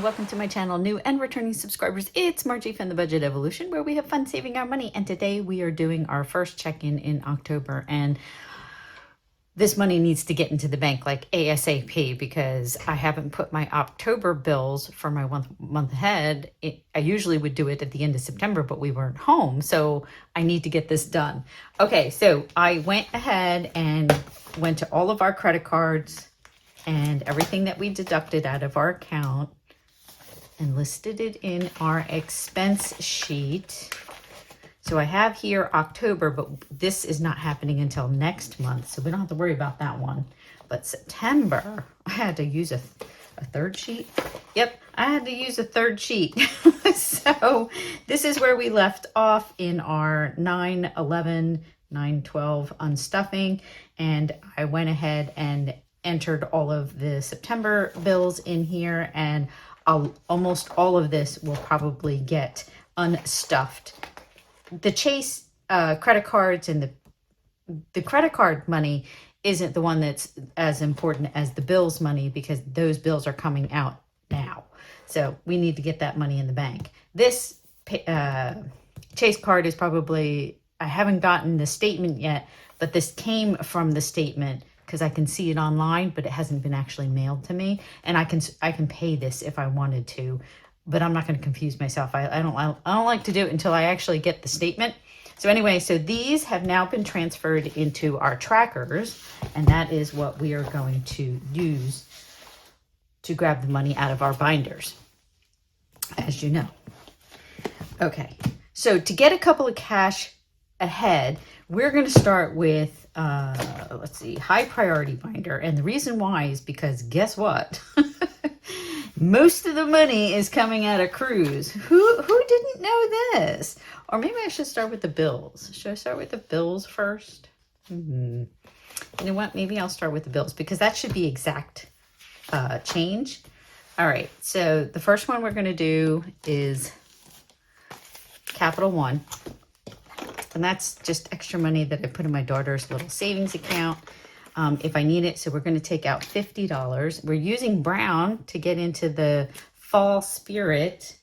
welcome to my channel, new and returning subscribers. It's Margie from the Budget Evolution, where we have fun saving our money. And today we are doing our first check-in in October, and this money needs to get into the bank like ASAP because I haven't put my October bills for my month ahead. I usually would do it at the end of September, but we weren't home, so I need to get this done. Okay, so I went ahead and went to all of our credit cards and everything that we deducted out of our account and listed it in our expense sheet. So I have here October, but this is not happening until next month, so we don't have to worry about that one. But September, I had to use a third sheet. Yep, I had to use a third sheet. So this is where we left off in our 9/11, 9/12 unstuffing, and I went ahead and entered all of the September bills in here, and almost all of this will probably get unstuffed. The Chase credit cards and the credit card money isn't the one that's as important as the bills money, because those bills are coming out now. So we need to get that money in the bank. This Chase card is probably, I haven't gotten the statement yet, but this came from the statement because I can see it online, but it hasn't been actually mailed to me. And I can pay this if I wanted to, but I'm not going to confuse myself. I don't like to do it until I actually get the statement. So anyway, so these have now been transferred into our trackers, and that is what we are going to use to grab the money out of our binders, as you know. Okay, so to get a couple of cash ahead, we're going to start with, let's see, high priority binder. And the reason why is because guess what? Most of the money is coming out of cruise. Who didn't know this? Or maybe I should start with the bills. Should I start with the bills first? You know what? Maybe I'll start with the bills because that should be exact change. All right. So the first one we're going to do is Capital One. And that's just extra money that I put in my daughter's little savings account if I need it. So we're going to take out $50. We're using brown to get into the fall spirit.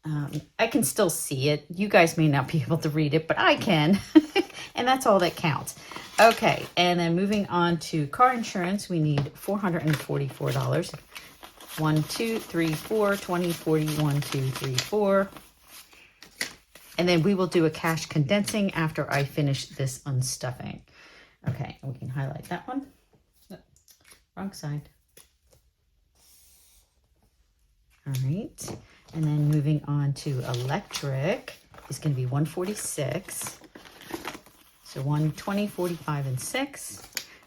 I can still see it. You guys may not be able to read it, but I can. And that's all that counts. Okay, and then moving on to car insurance, we need $444. 1, 2, 3, 4, 20, 40, 1, 2, 3, 4. And then we will do a cash condensing after I finish this unstuffing. Okay, we can highlight that one. Oh, wrong side. All right. And then moving on to electric is going to be 146. So 120, 45, and 6.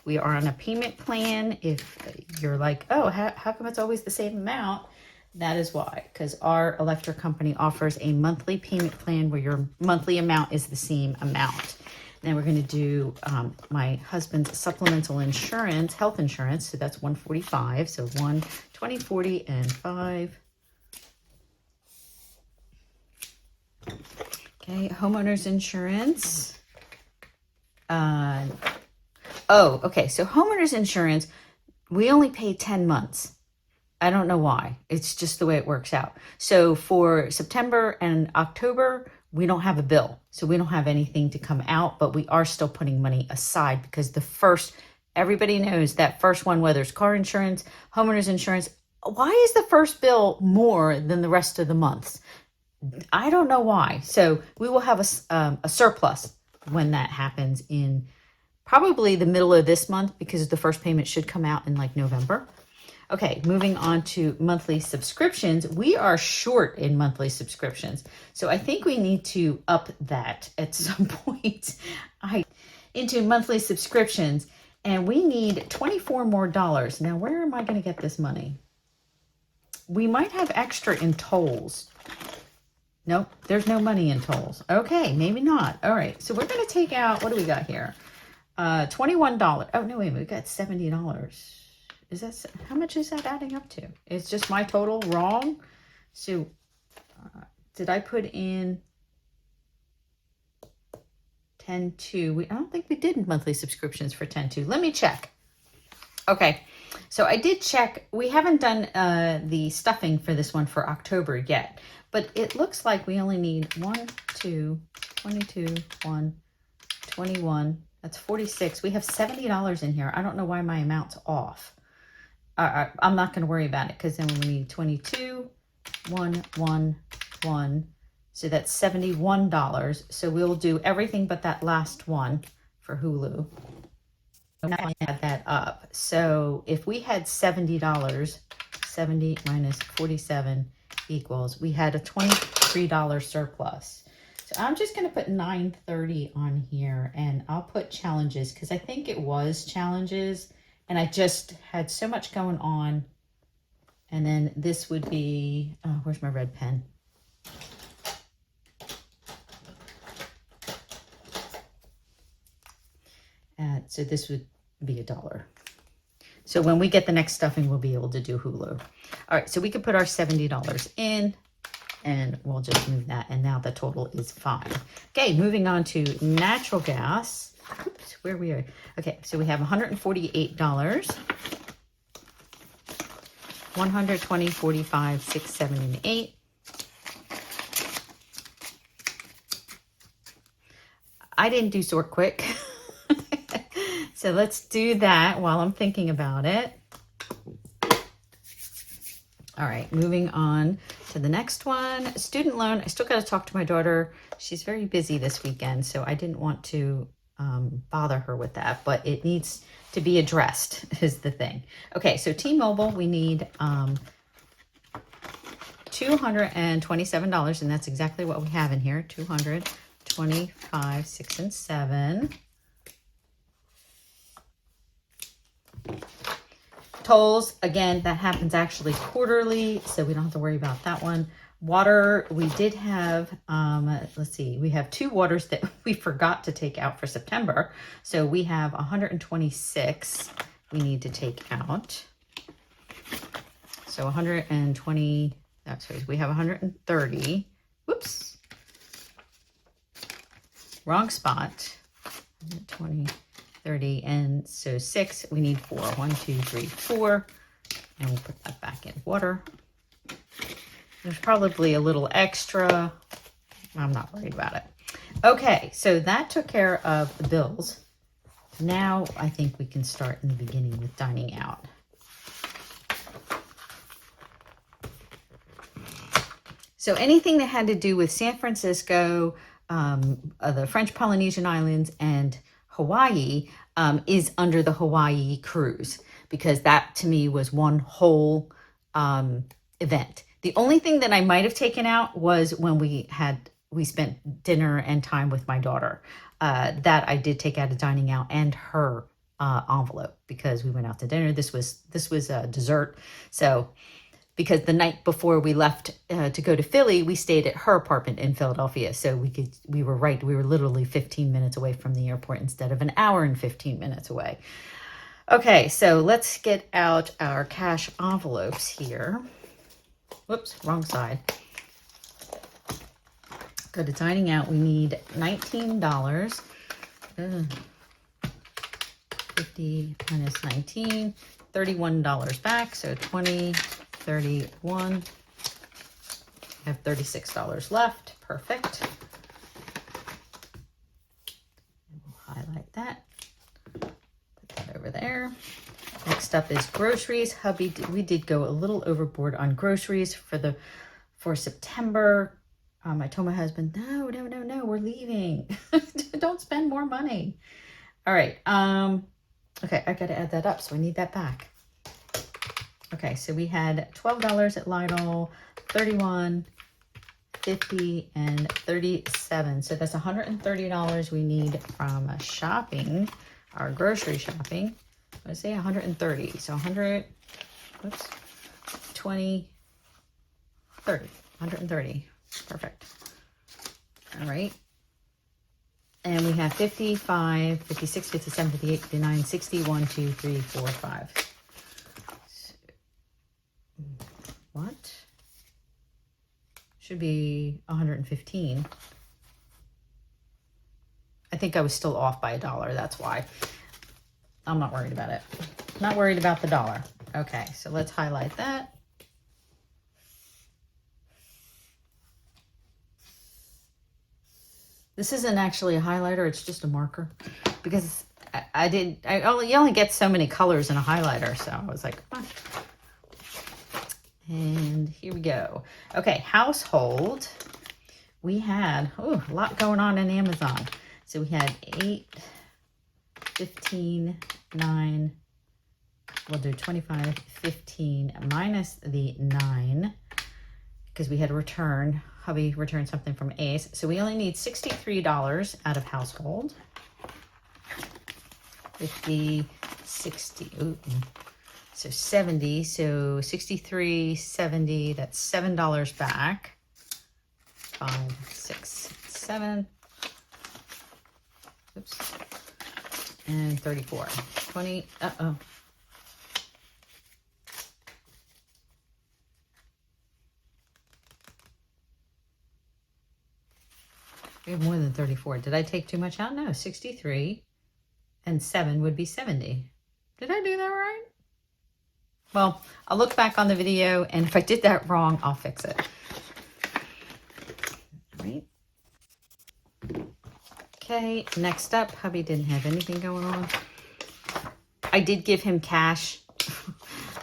We are on a payment plan. If you're like, oh, how come it's always the same amount? That is why, because our electric company offers a monthly payment plan where your monthly amount is the same amount. Then we're going to do my husband's supplemental insurance, health insurance. So that's 145. So 1, 20, 40, and 5. Okay, homeowner's insurance. Okay. So homeowner's insurance, we only pay 10 months. I don't know why. It's just the way it works out. So for September and October, we don't have a bill. So we don't have anything to come out, but we are still putting money aside because everybody knows that first one, whether it's car insurance, homeowner's insurance, why is the first bill more than the rest of the months? I don't know why. So we will have a surplus when that happens in probably the middle of this month, because the first payment should come out in like November. Okay, moving on to monthly subscriptions. We are short in monthly subscriptions. So I think we need to up that at some point into monthly subscriptions. And we need $24 more. Now, where am I going to get this money? We might have extra in tolls. Nope, there's no money in tolls. Okay, maybe not. All right, so we're going to take out, what do we got here? $21. Oh, no, wait, we got $70. Is that, how much is that adding up to? It's just my total wrong. So did I put in 10.2? I don't think we did monthly subscriptions for 10.2. Let me check. Okay, So I did check. We haven't done the stuffing for this one for October yet, but it looks like we only need 1, 2, 22, 1, 21. That's 46. We have $70 in here. I don't know why my amount's off. I'm not going to worry about it because then we need 22, 1, 1, 1. So that's $71. So we'll do everything but that last one for Hulu. Now add that up. So if we had $70, 70 minus 47 equals, we had a $23 surplus. So I'm just going to put 930 on here, and I'll put challenges because I think it was challenges and I just had so much going on. And then this would be, oh, where's my red pen? So this would be $1. So when we get the next stuffing, we'll be able to do Hulu. All right, so we could put our $70 in and we'll just move that. And now the total is fine. Okay, moving on to natural gas. Oops, where we are. Okay, so we have $148. 120, 45, 6, 7, and 8. I didn't do sort quick. So let's do that while I'm thinking about it. All right, moving on to the next one. Student loan. I still got to talk to my daughter. She's very busy this weekend, so I didn't want to bother her with that, but it needs to be addressed is the thing. Okay, so T-Mobile, we need $227, and that's exactly what we have in here. 225, 6, and 7. Tolls, again, that happens actually quarterly, so we don't have to worry about that one. Water, we did have, let's see, we have 2 waters that we forgot to take out for September. So we have 126 we need to take out. So 120, sorry, we have 130. Whoops. Wrong spot. 120. 30, and so 6, we need 4. 1, 2, 3, 4, and we'll put that back in water. There's probably a little extra. I'm not worried about it. Okay, so that took care of the bills. Now I think we can start in the beginning with dining out. So anything that had to do with San Francisco, the French Polynesian Islands, and Hawaii is under the Hawaii cruise, because that to me was one whole event. The only thing that I might have taken out was when we spent dinner and time with my daughter. That I did take out of dining out and her envelope, because we went out to dinner. This was dessert. So because the night before we left to go to Philly, we stayed at her apartment in Philadelphia. So we were literally 15 minutes away from the airport instead of an hour and 15 minutes away. Okay, so let's get out our cash envelopes here. Whoops, wrong side. Go to dining out, we need $19. 50 minus 19, $31 back, so 20, 31. I have $36 left. Perfect. And we'll highlight that. Put that over there. Next up is groceries. Hubby, we did go a little overboard on groceries for September. I told my husband, no, we're leaving. Don't spend more money. All right. Okay, I got to add that up, so I need that back. Okay, so we had $12 at Lidl, 31, 50, and 37. So that's $130 we need from shopping, our grocery shopping. Let's say 130. So 100, whoops, 20, 30, 130. Perfect. All right. And we have 55, 56, 57, 58, 59, 60, 1, 2, 3, 4, 5. What? Should be 115. I think I was still off by $1. That's why. I'm not worried about it. Not worried about the dollar. Okay, so let's highlight that. This isn't actually a highlighter, it's just a marker, because you only get so many colors in a highlighter, so I was like, come on. And here we go. Okay, household. We had a lot going on in Amazon. So we had 8, 15, 9, we'll do 25, 15 minus the 9, because we had a return. Hubby returned something from Ace. So we only need $63 out of household. 50, 60, ooh, so 70, so 63, 70, that's $7 back. 5, 6, 7, oops, and 34, 20, uh-oh. We have more than 34. Did I take too much out? No, 63 and 7 would be 70. Did I do that right? Well, I'll look back on the video, and if I did that wrong, I'll fix it. All right. Okay, next up, hubby didn't have anything going on. I did give him cash.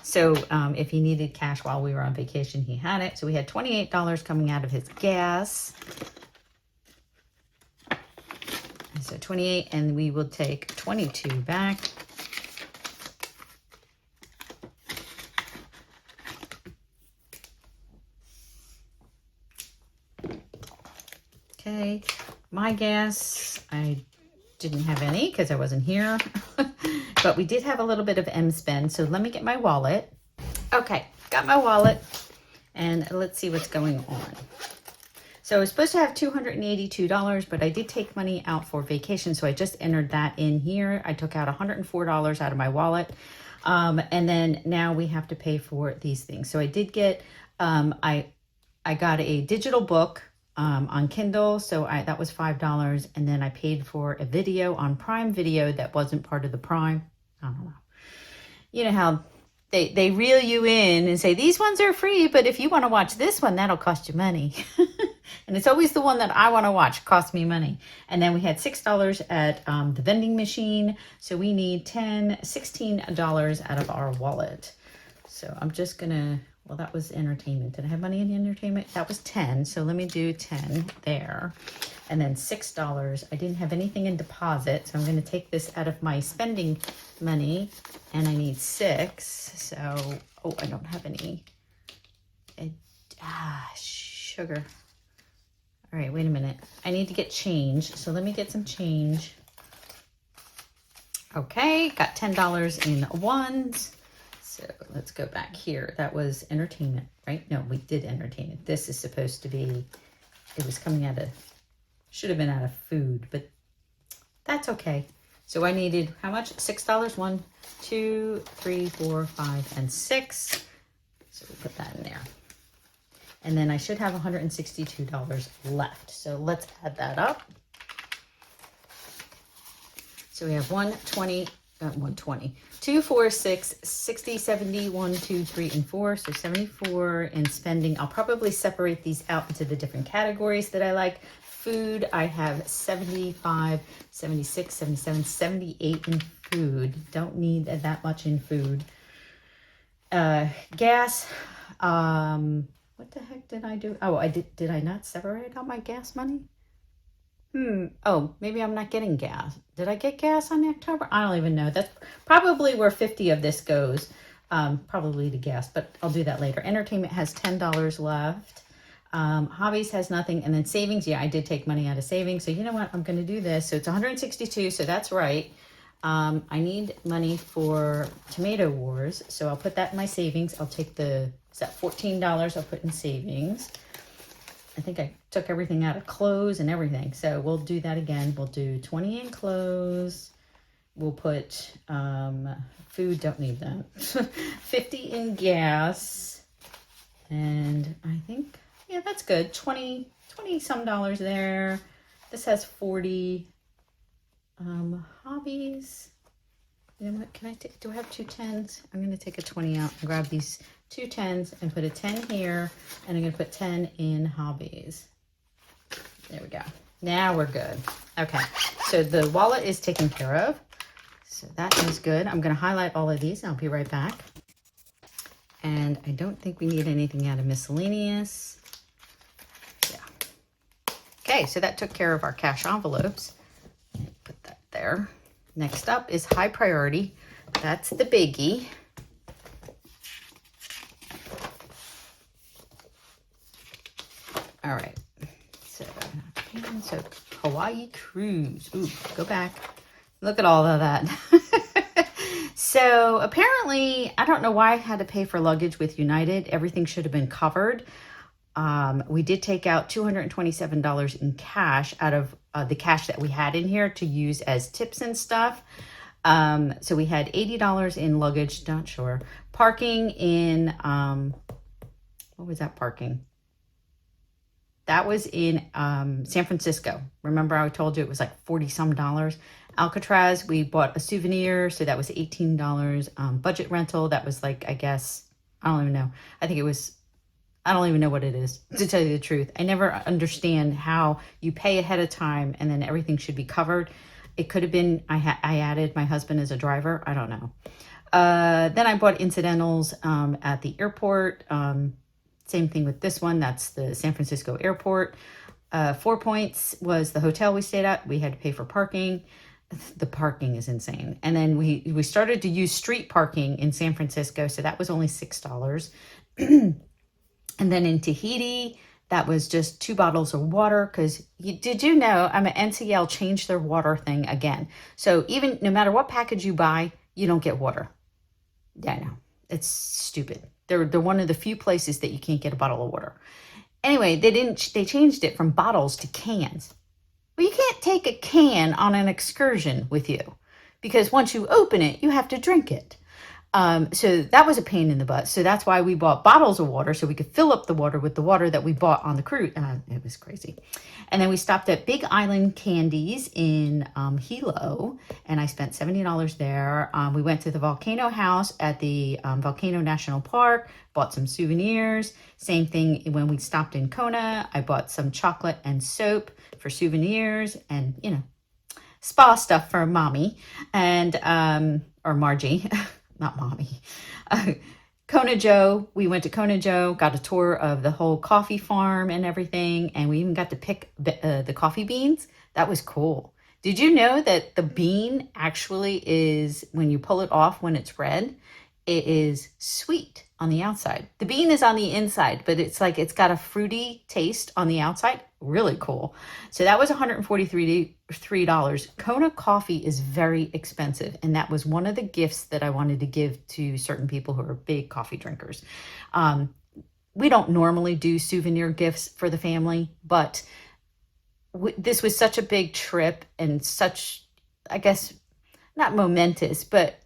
So if he needed cash while we were on vacation, he had it. So we had $28 coming out of his gas. So 28, and we will take 22 back. Okay, my gas, I didn't have any because I wasn't here, but we did have a little bit of M spend. So let me get my wallet. Okay, got my wallet, and let's see what's going on. So I was supposed to have $282, but I did take money out for vacation, so I just entered that in here. I took out $104 out of my wallet, and then now we have to pay for these things. So I did get, I got a digital book on Kindle, so that was $5, and then I paid for a video on Prime Video that wasn't part of the Prime. I don't know. You know how they reel you in and say, these ones are free, but if you want to watch this one, that'll cost you money. And it's always the one that I want to watch cost me money. And then we had $6 at the vending machine. So we need $16 out of our wallet. So I'm just going to, well, that was entertainment. Did I have money in entertainment? That was 10. So let me do 10 there. And then $6. I didn't have anything in deposit. So I'm going to take this out of my spending money. And I need 6. So, oh, I don't have any. Sugar. All right, wait a minute. I need to get change. So let me get some change. Okay, got $10 in ones. So let's go back here. That was entertainment, right? No, we did entertainment. This is supposed to be, it was coming out of, should have been out of food, but that's okay. So I needed how much? $6. 1, 2, 3, 4, 5, and 6. So we'll put that in there. And then I should have $162 left. So let's add that up. So we have 120, 2, 4, 6, 60, 70, 1, 2, 3, and 4. So 74 in spending. I'll probably separate these out into the different categories that I like. Food, I have 75, 76, 77, 78 in food. Don't need that much in food. Gas, what the heck did I do? Oh, did I not separate out my gas money? Oh, maybe I'm not getting gas. Did I get gas on October? I don't even know. That's probably where 50 of this goes. Probably to gas, but I'll do that later. Entertainment has $10 left. Hobbies has nothing. And then savings, yeah, I did take money out of savings. So you know what? I'm going to do this. So it's 162. So that's right. I need money for Tomato Wars. So I'll put that in my savings. I'll take is that $14 I'll put in savings. I think I took everything out of clothes and everything. So we'll do that again. We'll do 20 in clothes. We'll put food, don't need that. 50 in gas. And I think, yeah, that's good. 20 some dollars there. This has 40. Hobbies. You know what, can I take, do I have 2 10s? I'm going to take a 20 out and grab these 2 10s and put a 10 here, and I'm going to put 10 in hobbies. There we go. Now we're good. Okay, so the wallet is taken care of. So that is good. I'm going to highlight all of these and I'll be right back. And I don't think we need anything out of miscellaneous. Yeah. Okay, so that took care of our cash envelopes. Put that there. Next up is high priority. That's the biggie. All right. So Hawaii cruise. Ooh, go back. Look at all of that. So apparently, I don't know why I had to pay for luggage with United. Everything should have been covered. We did take out $227 in cash out of the cash that we had in here to use as tips and stuff. So we had $80 in luggage, not sure. Parking in, what was that parking? That was in San Francisco. Remember I told you it was like 40 some dollars. Alcatraz, we bought a souvenir, so that was $18. Budget rental, that was like, I guess, I don't even know. I think it was, I don't even know what it is, to tell you the truth. I never understand how you pay ahead of time and then everything should be covered. It could have been, I added my husband as a driver. I don't know. Then I bought incidentals at the airport. Same thing with this one. That's the San Francisco airport. 4 points was the hotel we stayed at. We had to pay for parking. The parking is insane. And then we started to use street parking in San Francisco. So that was only $6. And then in Tahiti, that was just 2 bottles of water. Because did you know, NCL changed their water thing again. So even no matter what package you buy, you don't get water. Yeah, I know. It's stupid. They're one of the few places that you can't get a bottle of water. Anyway, they changed it from bottles to cans. Well, you can't take a can on an excursion with you because once you open it, you have to drink it. So that was a pain in the butt. So that's why we bought bottles of water so we could fill up the water with the water that we bought on the cruise. It was crazy. And then we stopped at Big Island Candies in Hilo, and I spent $70 there. We went to the Volcano House at the Volcano National Park, bought some souvenirs. Same thing when we stopped in Kona. I bought some chocolate and soap for souvenirs and, you know, spa stuff for mommy and, or Margie. Not mommy. Kona Joe, we went to Kona Joe, got a tour of the whole coffee farm and everything, and we even got to pick the coffee beans. That was cool. Did you know that the bean actually is, when you pull it off when it's red, it is sweet on the outside. The bean is on the inside, but it's like it's got a fruity taste on the outside. Really cool. So that was $143. Kona coffee is very expensive, and that was one of the gifts that I wanted to give to certain people who are big coffee drinkers. We don't normally do souvenir gifts for the family, but this was such a big trip and such, I guess, not momentous, but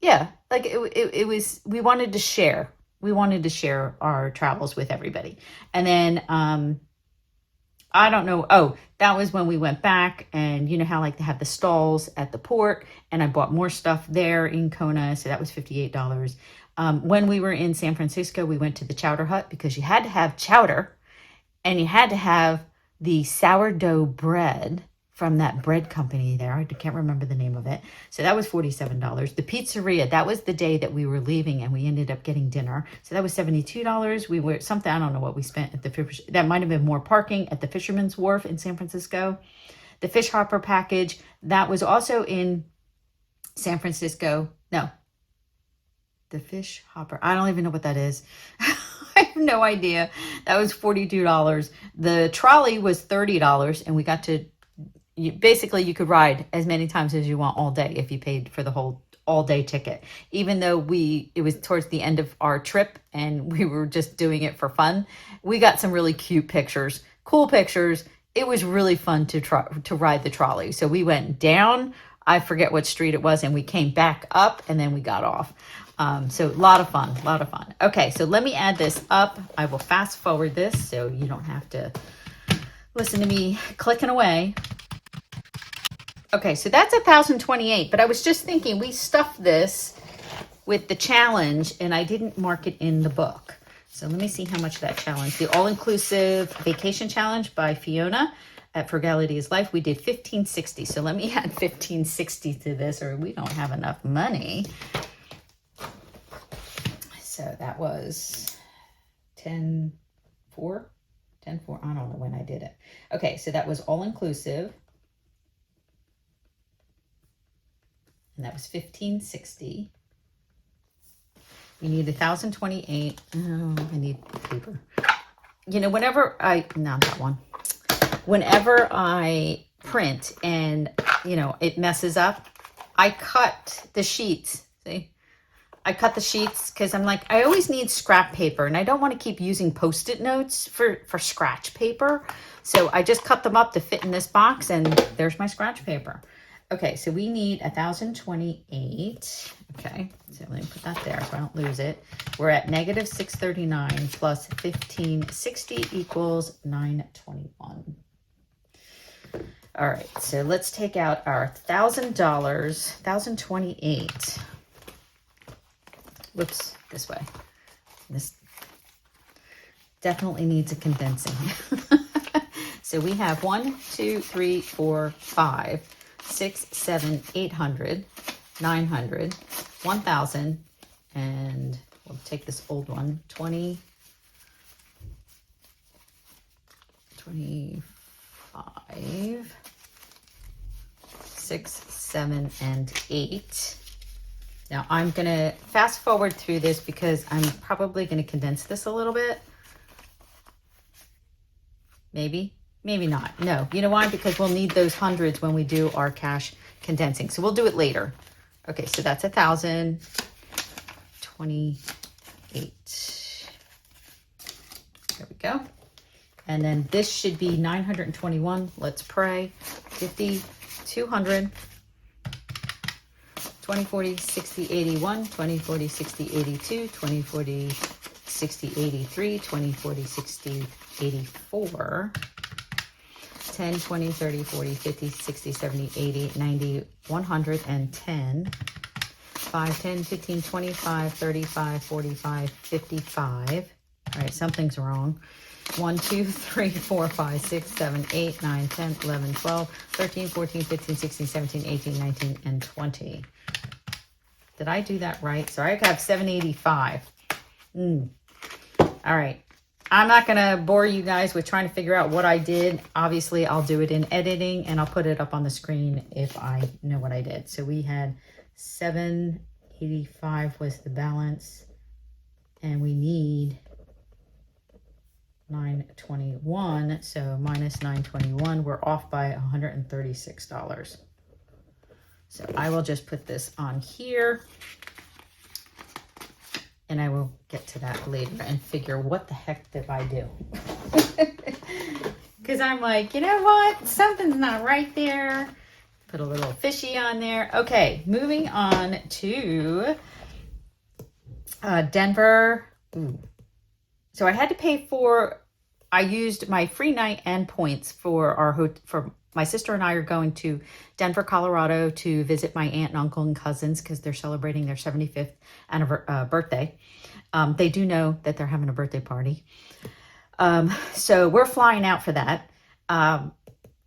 yeah, like it was, we wanted to share. We wanted to share our travels with everybody. And then, I don't know. Oh, that was when we went back, and you know how like they have the stalls at the port, and I bought more stuff there in Kona. So that was $58. When we were in San Francisco, we went to the Chowder Hut because you had to have chowder and you had to have the sourdough bread from that bread company there. I can't remember the name of it. So that was $47. The pizzeria, that was the day that we were leaving and we ended up getting dinner. So that was $72. We were something, I don't know what we spent at the fish. That might have been more parking at the Fisherman's Wharf in San Francisco. The fish hopper package, that was also in San Francisco. No, the fish hopper. I don't even know what that is. I have no idea. That was $42. The trolley was $30, and we got to, basically you could ride as many times as you want all day if you paid for the whole all day ticket. Even though it was towards the end of our trip and we were just doing it for fun, we got some really cute pictures, cool pictures. It was really fun to ride the trolley. So we went down, I forget what street it was, and we came back up and then we got off. So a lot of fun. Okay, so let me add this up. I will fast forward this so you don't have to listen to me clicking away. Okay, so that's 1,028, but I was just thinking we stuffed this with the challenge and I didn't mark it in the book. So let me see how much that challenge, the all-inclusive vacation challenge by Fiona at Frugality is Life, we did 1560. So let me add 1560 to this or we don't have enough money. So that was 10-4, I don't know when I did it. Okay, so that was all-inclusive. And that was 1560. You need 1,028. Oh, I need paper. You know, whenever I print and, you know, it messes up, I cut the sheets. See? I cut the sheets because I'm like, I always need scrap paper and I don't want to keep using Post-it notes for scratch paper. So I just cut them up to fit in this box and there's my scratch paper. Okay, so we need 1,028. Okay, so let me put that there so I don't lose it. We're at negative 639 plus 1,560 equals 921. All right, so let's take out our $1,000, 1,028. Whoops, this way. This definitely needs a condensing. So we have 1, 2, 3, 4, 5, 6, 7, 800, 900, 1,000, and we'll take this old one, 20, 25, 6, 7, and 8. Now I'm gonna fast forward through this because I'm probably gonna condense this a little bit. Maybe not. No, you know why? Because we'll need those hundreds when we do our cash condensing. So we'll do it later. Okay, so that's 1,028. There we go. And then this should be 921. Let's pray. 50, 200, 20, 40, 60, 81, 20, 40, 60, 82, 20, 40, 60, 83, 20, 40, 60, 84, 10, 20, 30, 40, 50, 60, 70, 80, 90, 110, 5, 10, 15, 25, 35, 45, 55. All right, something's wrong. 1, 2, 3, 4, 5, 6, 7, 8, 9, 10, 11, 12, 13, 14, 15, 16, 17, 18, 19, and 20. Did I do that right? Sorry, I have 785. All right. I'm not going to bore you guys with trying to figure out what I did. Obviously, I'll do it in editing and I'll put it up on the screen if I know what I did. So we had 785 was the balance and we need 921. So minus 921, we're off by $136. So I will just put this on here. And I will get to that later and figure what the heck did I do? Because I'm like, you know what? Something's not right there. Put a little fishy on there. Okay, moving on to Denver. Ooh. So I had to pay for, I used my free night and points for for my sister and I are going to Denver, Colorado to visit my aunt and uncle and cousins because they're celebrating their 75th birthday. They do know that they're having a birthday party. So we're flying out for that. I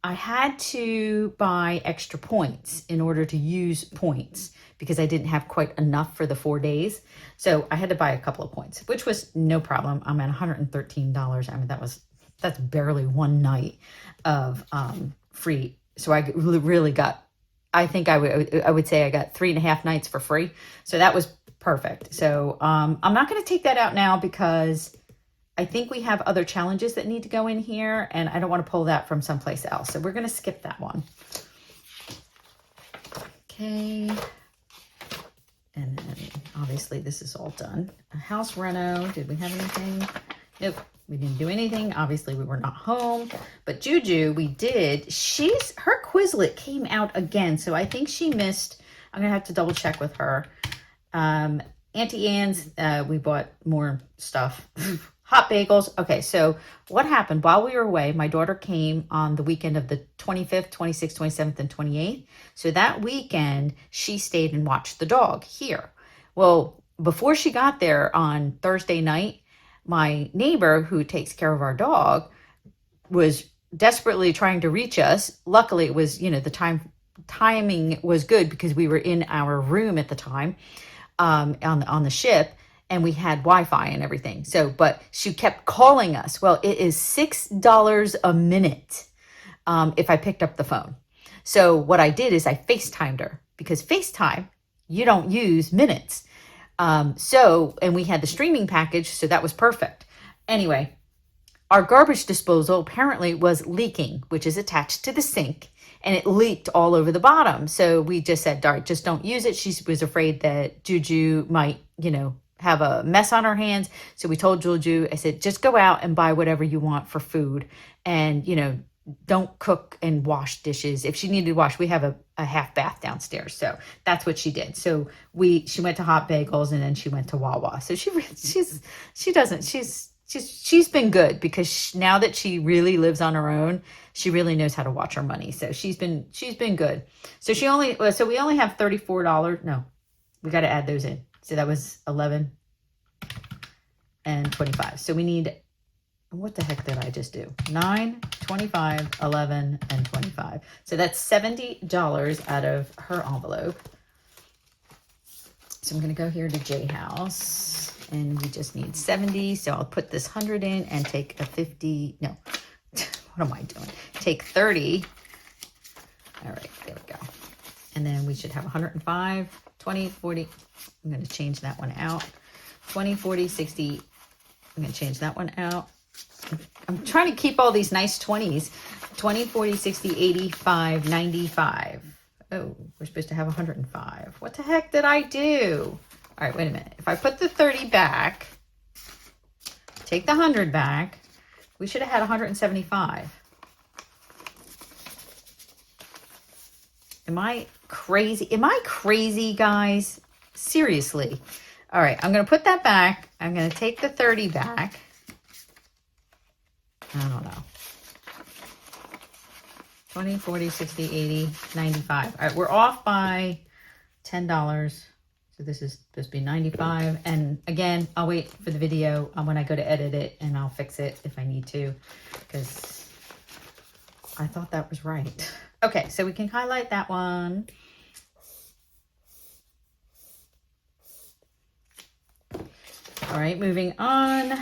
had to buy extra points in order to use points because I didn't have quite enough for the 4 days. So I had to buy a couple of points, which was no problem. I'm at $113. I mean, that's barely one night of free. So I really got, I think I would say I got 3.5 nights for free. So that was perfect. So I'm not going to take that out now because I think we have other challenges that need to go in here and I don't want to pull that from someplace else. So we're going to skip that one. Okay. And then obviously this is all done. A house reno. Did we have anything? Nope. We didn't do anything. Obviously, we were not home. But Juju, we did. Her Quizlet came out again. So I think she missed. I'm going to have to double check with her. Auntie Anne's, we bought more stuff. hot bagels. Okay, so what happened while we were away, my daughter came on the weekend of the 25th, 26th, 27th, and 28th. So that weekend, she stayed and watched the dog here. Well, before she got there on Thursday night, my neighbor who takes care of our dog was desperately trying to reach us. Luckily, it was, the timing was good because we were in our room at the time on the ship, and we had Wi-Fi and everything. So, but she kept calling us. Well, it is $6 a minute if I picked up the phone. So what I did is I FaceTimed her, because FaceTime, you don't use minutes. And we had the streaming package, so that was perfect. Anyway, our garbage disposal apparently was leaking, which is attached to the sink, and it leaked all over the bottom. So we just said, Dart, just don't use it. She was afraid that Juju might, have a mess on her hands. So we told Juju, I said, just go out and buy whatever you want for food, and, don't cook and wash dishes. If she needed to wash, we have a half bath downstairs. So that's what she did. So she went to Hot Bagels, and then she went to Wawa. So she's been good, because now that she really lives on her own, she really knows how to watch her money. So she's been good. So we only have $34. No, we got to add those in. So that was 11 and 25. So we need, what the heck did I just do? 9, 25, 11, and 25. So that's $70 out of her envelope. So I'm going to go here to J House, and we just need 70. So I'll put this 100 in and take a 50. No, what am I doing? Take 30. All right, there we go. And then we should have 105, 20, 40. I'm going to change that one out. 20, 40, 60. I'm going to change that one out. I'm trying to keep all these nice 20s. 20, 40, 60, 85, 95. Oh, we're supposed to have 105. What the heck did I do? All right, wait a minute. If I put the 30 back, take the 100 back, we should have had 175. Am I crazy? Am I crazy, guys? Seriously. All right, I'm going to put that back. I'm going to take the 30 back. I don't know. 20, 40, 60, 80, 95. All right, we're off by $10. So this is supposed to be 95. And again, I'll wait for the video when I go to edit it, and I'll fix it if I need to, because I thought that was right. Okay, so we can highlight that one. All right, moving on.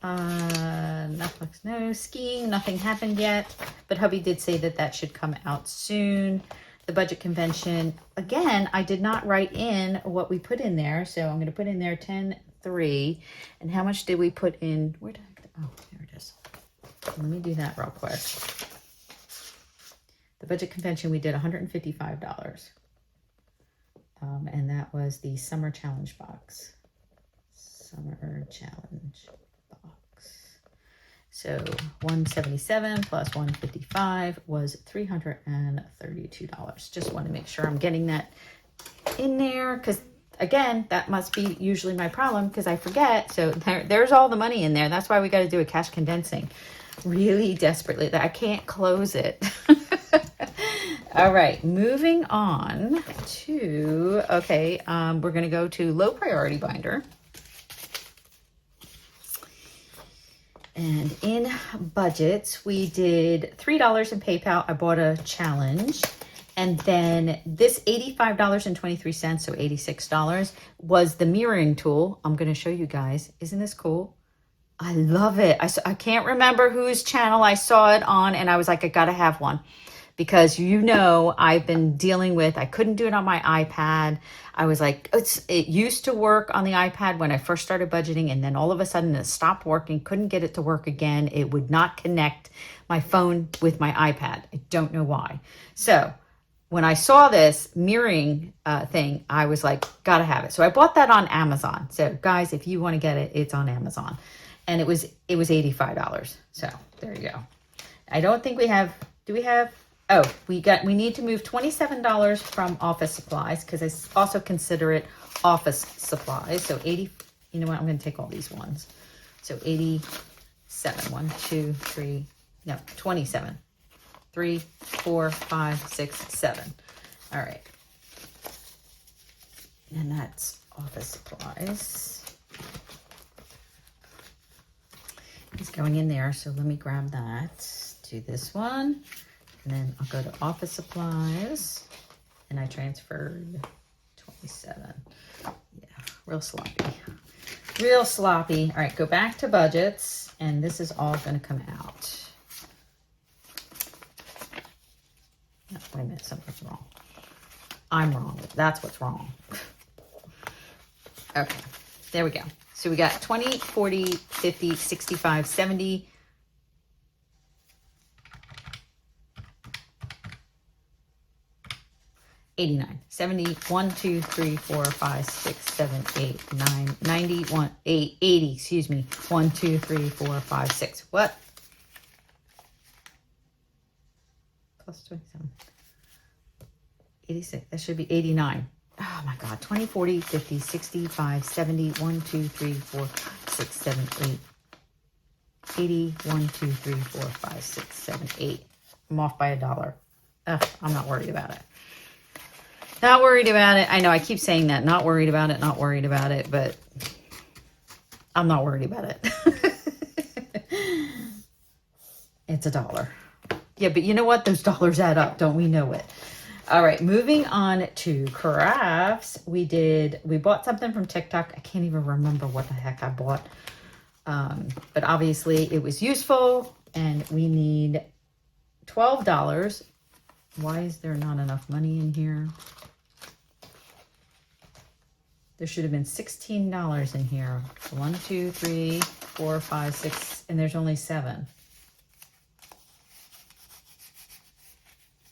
Netflix, no. Skiing, nothing happened yet, but hubby did say that should come out soon. The budget convention, again, I did not write in what we put in there, so I'm going to put in there 10.3. And how much did we put in? Where did I, oh, there it is. Let me do that real quick. The budget convention, we did $155. And that was the summer challenge box. Summer challenge box. So 177 plus 155 was $332. Just want to make sure I'm getting that in there, because again, that must be usually my problem, because I forget. So there's all the money in there. That's why we got to do a cash condensing really desperately, that I can't close it. All right, moving on to, okay, we're going to go to low priority binder. And in budgets, we did $3 in PayPal. I bought a challenge. And then this $85.23, so $86, was the mirroring tool. I'm going to show you guys. Isn't this cool? I love it. I can't remember whose channel I saw it on, and I was like, I got to have one. Because I've been dealing with, I couldn't do it on my iPad. I was like, it used to work on the iPad when I first started budgeting, and then all of a sudden it stopped working, couldn't get it to work again. It would not connect my phone with my iPad. I don't know why. So when I saw this mirroring thing, I was like, gotta have it. So I bought that on Amazon. So guys, if you want to get it, it's on Amazon. And it was $85. So there you go. I don't think we have, do we have? Oh, we need to move $27 from office supplies, because I also consider it office supplies. So 80, you know what, I'm going to take all these ones. So 87. 1, 2, 3, no, 27. 3, 4, 5, 6, 7. All right. And that's office supplies. It's going in there, so let me grab that. Do this one. And then I'll go to office supplies. And I transferred 27. Yeah, real sloppy. Real sloppy. All right, go back to budgets. And this is all going to come out. No, wait a minute, something's wrong. I'm wrong. That's what's wrong. Okay, there we go. So we got 20, 40, 50, 65, 70. 89, 70, 1, 2, 3, 4, 5, 6, 7, 8, 9, 90, 1, 8, 80, excuse me. 1, 2, 3, 4, 5, 6. What? Plus 27. 86. That should be 89. Oh my God. 20, 40, 50, 65, 70, 1, 2, 3, 4, 6, 7, 8. 80, 1, 2, 3, 4, 5, 6, 7, 8. I'm off by $1. Ugh, I'm not worried about it. Not worried about it. I know I keep saying that. Not worried about it. Not worried about it. But I'm not worried about it. It's $1. Yeah, but you know what? Those dollars add up. Don't we know it? All right. Moving on to crafts. We bought something from TikTok. I can't even remember what the heck I bought. But obviously it was useful. And we need $12. Why is there not enough money in here? There should have been $16 in here. 1, 2, 3, 4, 5, 6, and there's only 7.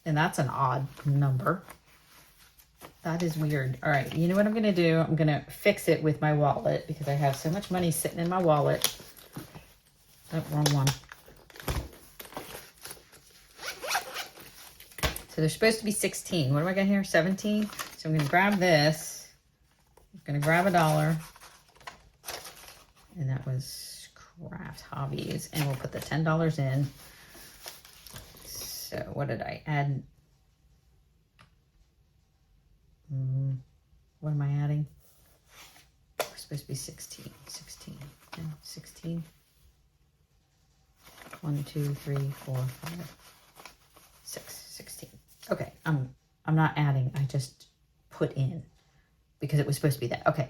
And that's an odd number. That is weird. All right, you know what I'm gonna do? I'm gonna fix it with my wallet because I have so much money sitting in my wallet. Oh, wrong one. So there's supposed to be 16. What do I got here? 17. So I'm gonna grab this. I'm gonna grab $1. And that was craft hobbies. And we'll put the $10 in. So what did I add? What am I adding? We're supposed to be 16. 16. 16. 1, 2, 3, 4, 5, 6, 16. Okay, I'm not adding. I just put in because it was supposed to be that. Okay,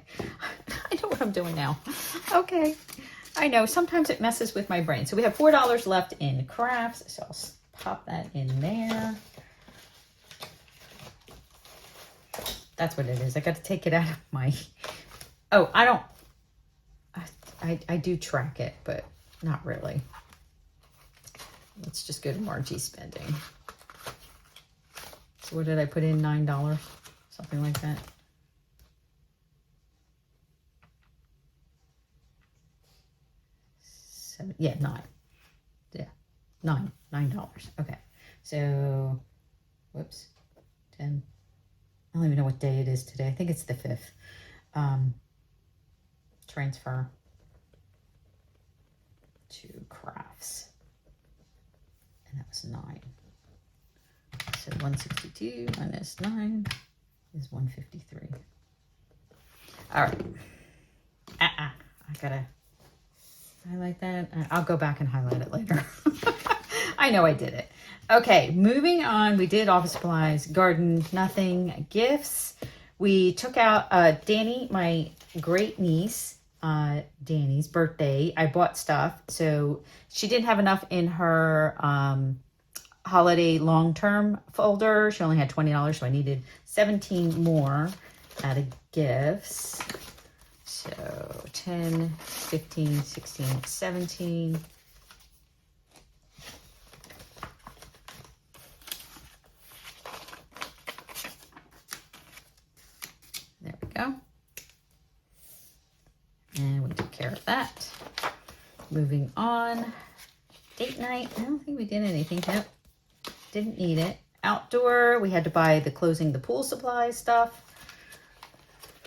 I know what I'm doing now. Okay, I know. Sometimes it messes with my brain. So we have $4 left in crafts. So I'll pop that in there. That's what it is. I got to take it out of my... Oh, I do track it, but not really. Let's just go to Margie spending. So what did I put in? $9? Something like that. Yeah, 9. Yeah, $9. Okay. So, whoops. 10. I don't even know what day it is today. I think it's the 5th. Transfer to crafts. And that was 9. So 162 minus 9 is 153. All right. I gotta highlight that. I'll go back and highlight it later. I know I did it. Okay, moving on. We did office supplies, garden, nothing, gifts. We took out Danny, my great niece, Danny's birthday. I bought stuff. So she didn't have enough in her holiday long-term folder. She only had $20, so I needed 17 more out of gifts. So 10, 15, 16, 17. There we go. And we took care of that. Moving on. Date night. I don't think we did anything. Nope. Didn't need it. Outdoor. We had to buy the closing the pool supply stuff.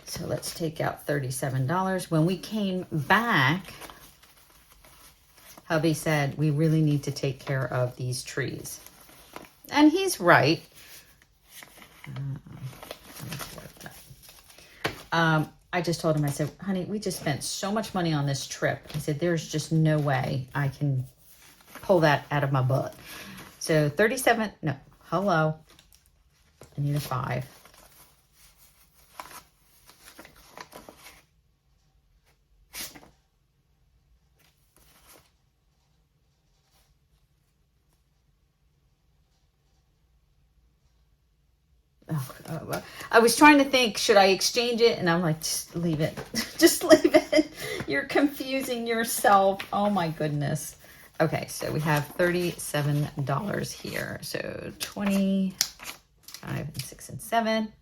So let's take out $37. When we came back, hubby said, we really need to take care of these trees. And he's right. I just told him, I said, honey, we just spent so much money on this trip. I said, there's just no way I can pull that out of my butt. So 37, no, hello. I need a 5. I was trying to think, should I exchange it? And I'm like, just leave it. Just leave it. You're confusing yourself. Oh my goodness. Okay, so we have $37 here. So 25 and 6 and 7.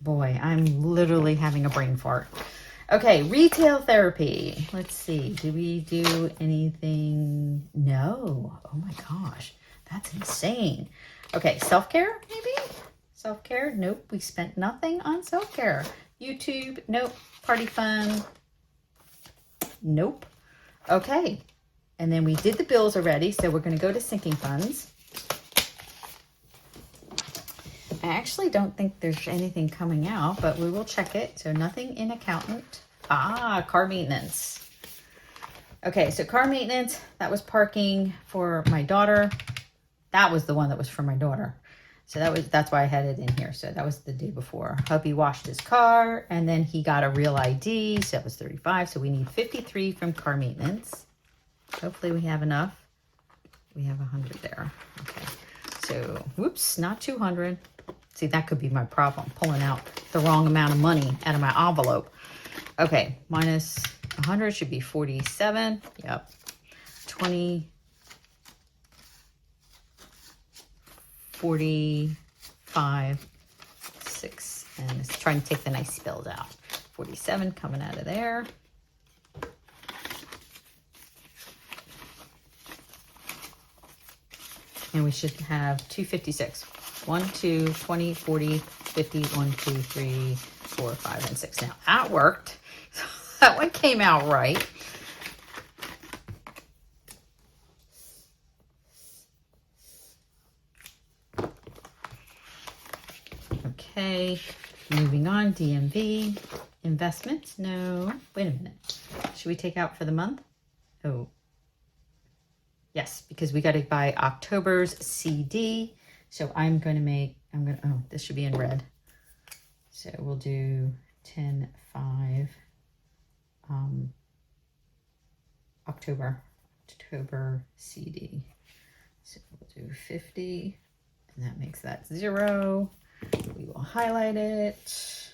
Boy, I'm literally having a brain fart. Okay, retail therapy. Let's see. Do we do anything? No. Oh my gosh. That's insane. Okay, self-care maybe? Self-care? Nope. We spent nothing on self-care. YouTube? Nope. Party fun? Nope. Okay. And then we did the bills already, so we're going to go to sinking funds. I actually don't think there's anything coming out, but we will check it. So nothing in accountant. Ah, car maintenance. Okay, so car maintenance, that was parking for my daughter. That was the one that was for my daughter. So that's why I had it in here. So that was the day before. Hubby washed his car and then he got a real ID. So that was 35. So we need 53 from car maintenance. Hopefully we have enough. We have 100 there. Okay. So, whoops, not 200. See, that could be my problem, pulling out the wrong amount of money out of my envelope. Okay, minus 100 should be 47. Yep. 20. 45, 6, and it's trying to take the nice spills out. 47 coming out of there. And we should have 256. 1, 2, 20, 40, 50, 1, 2, 3, 4, 5, and 6. Now that worked. That one came out right. Okay, moving on, DMV, investments, no, wait a minute. Should we take out for the month? Oh, yes, because we got to buy October's CD. So oh, this should be in red. So we'll do 10, 5, October CD. So we'll do 50, and that makes that 0. We will highlight it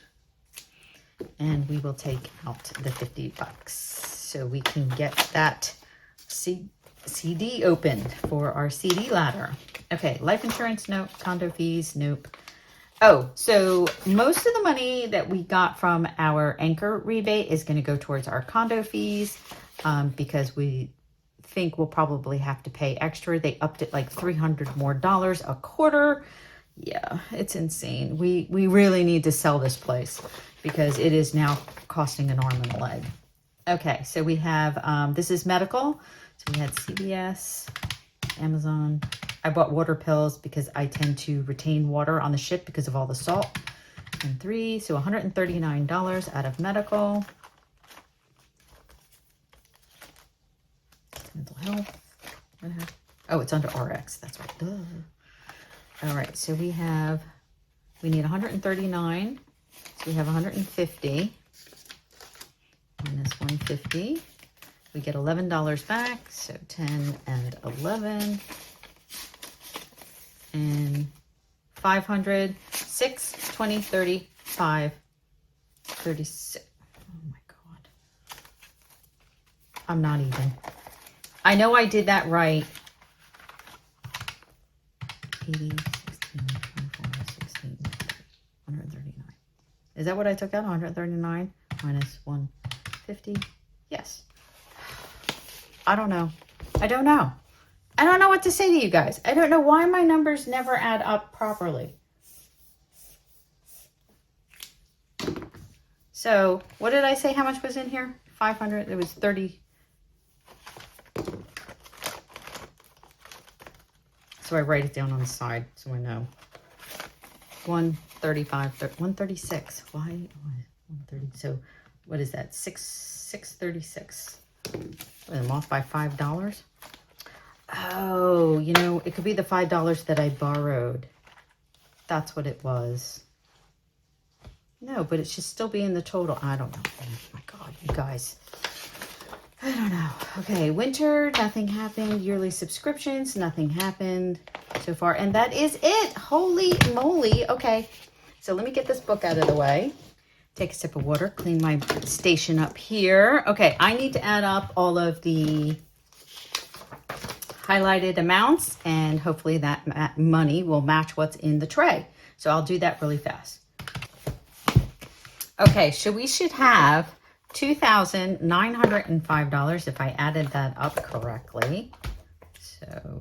and we will take out the $50 so we can get that CD opened for our CD ladder. Okay, life insurance, nope. Condo fees, nope. Oh, so most of the money that we got from our anchor rebate is going to go towards our condo fees because we think we'll probably have to pay extra. They upped it like $300 more a quarter. Yeah, it's insane. We really need to sell this place because it is now costing an arm and a leg. Okay, so we have, this is medical. So we had CVS, Amazon. I bought water pills because I tend to retain water on the ship because of all the salt. And 3, so $139 out of medical. Mental health. Oh, it's under RX. That's right. Duh. All right, so we need 139. So we have 150 minus 150. We get $11 back, so 10 and 11. And 500, 6, 20, 30, 5, 36. Oh my God. I'm not even. I know I did that right. 80, 16, 24, 16, 139. Is that what I took out? 139 minus 150? Yes. I don't know. I don't know. I don't know what to say to you guys. I don't know why my numbers never add up properly. So what did I say? How much was in here? 500. It was 30. So I write it down on the side so I know. 135, 136. Why 130? So what is that? 636. I'm off by $5. Oh, you know, it could be the $5 that I borrowed. That's what it was. No, but it should still be in the total. I don't know. Oh my God, you guys. I don't know. Okay, winter, nothing happened. Yearly subscriptions, nothing happened so far. And that is it. Holy moly. Okay, so let me get this book out of the way. Take a sip of water, clean my station up here. Okay, I need to add up all of the highlighted amounts, and hopefully that money will match what's in the tray. So I'll do that really fast. Okay, so we should have $2,905 if I added that up correctly. So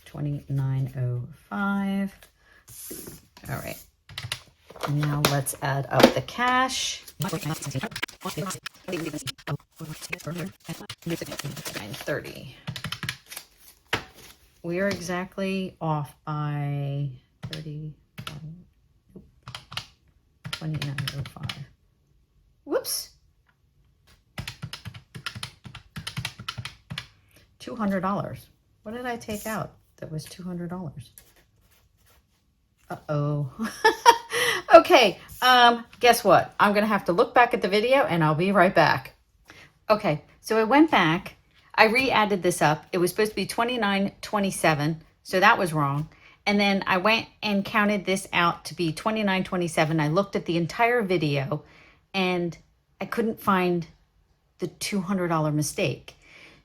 2905. All right. Now let's add up the cash. 930. We are exactly off by 2905. Whoops. $200. What did I take out that was $200? Uh-oh. Okay, guess what? I'm gonna have to look back at the video and I'll be right back. Okay, so I went back. I re-added this up. It was supposed to be 2927, so that was wrong. And then I went and counted this out to be 2927. I looked at the entire video and I couldn't find the $200 mistake.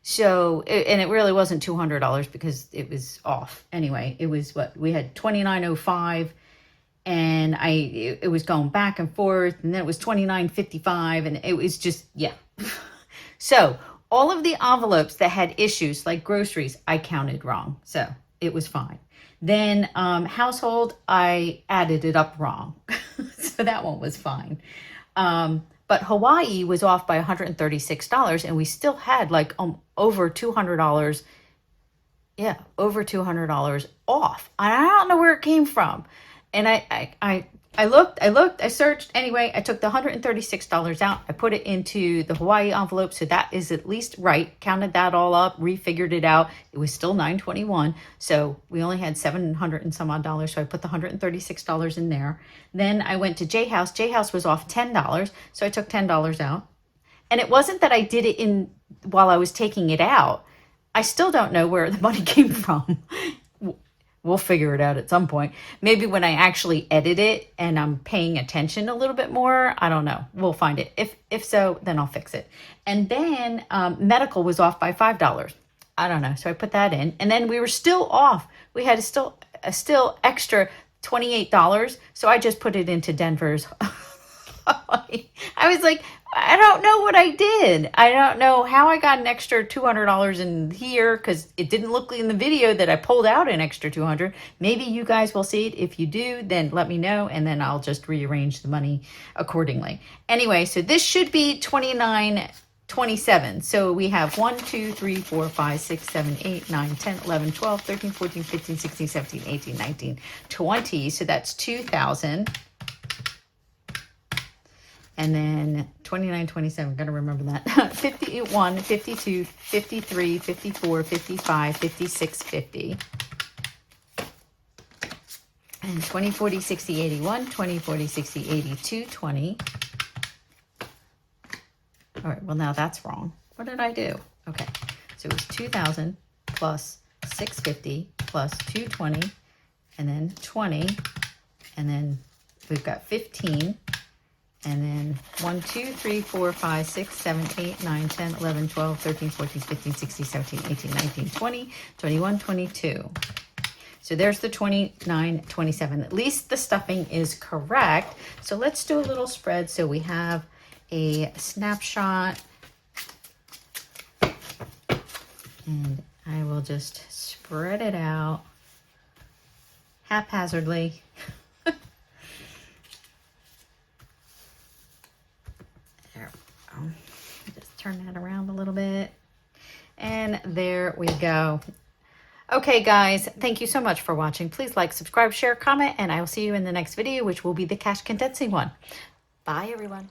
So, and it really wasn't $200 because it was off. Anyway, it was what? We had 2905 and it was going back and forth, and then it was 2955 and it was just, yeah. So all of the envelopes that had issues like groceries, I counted wrong. So it was fine. Then household, I added it up wrong. So that one was fine. But Hawaii was off by $136 and we still had like over $200. Yeah, over $200 off. I don't know where it came from. And I looked, I searched. Anyway, I took the $136 out. I put it into the Hawaii envelope. So that is at least right. Counted that all up, refigured it out. It was still $921. So we only had $700 and some odd dollars. So I put the $136 in there. Then I went to J House. J House was off $10. So I took $10 out. And it wasn't that I did it in while I was taking it out. I still don't know where the money came from. We'll figure it out at some point. Maybe when I actually edit it and I'm paying attention a little bit more. I don't know. We'll find it. If so, then I'll fix it. And then medical was off by $5. I don't know. So I put that in. And then we were still off. We had a still extra $28. So I just put it into Denver's. I was like, I don't know what I did. I don't know how I got an extra $200 in here because it didn't look in the video that I pulled out an extra $200. Maybe you guys will see it. If you do, then let me know and then I'll just rearrange the money accordingly. Anyway, so this should be $29.27. So we have 1, 2, 3, 4, 5, 6, 7, 8, 9, 10, 11, 12, 13, 14, 15, 16, 17, 18, 19, 20. So that's 2,000. And then 29, 27, gotta remember that. 51, 52, 53, 54, 55, 56, 50. And 20, 40, 60, 81, 20, 40, 60, 82, 20. All right, well now that's wrong. What did I do? Okay, so it was 2,000 plus 650 plus 220, and then 20, and then we've got 15. And then 1, 2, 3, 4, 5, 6, 7, 8, 9, 10, 11, 12, 13, 14, 15, 16, 17, 18, 19, 20, 21, 22. So there's the 29, 27. At least the stuffing is correct. So let's do a little spread. So we have a snapshot. And I will just spread it out haphazardly. Just turn that around a little bit. And there we go. Okay, guys, thank you so much for watching. Please like, subscribe, share, comment, and I will see you in the next video, which will be the cash condensing one. Bye, everyone.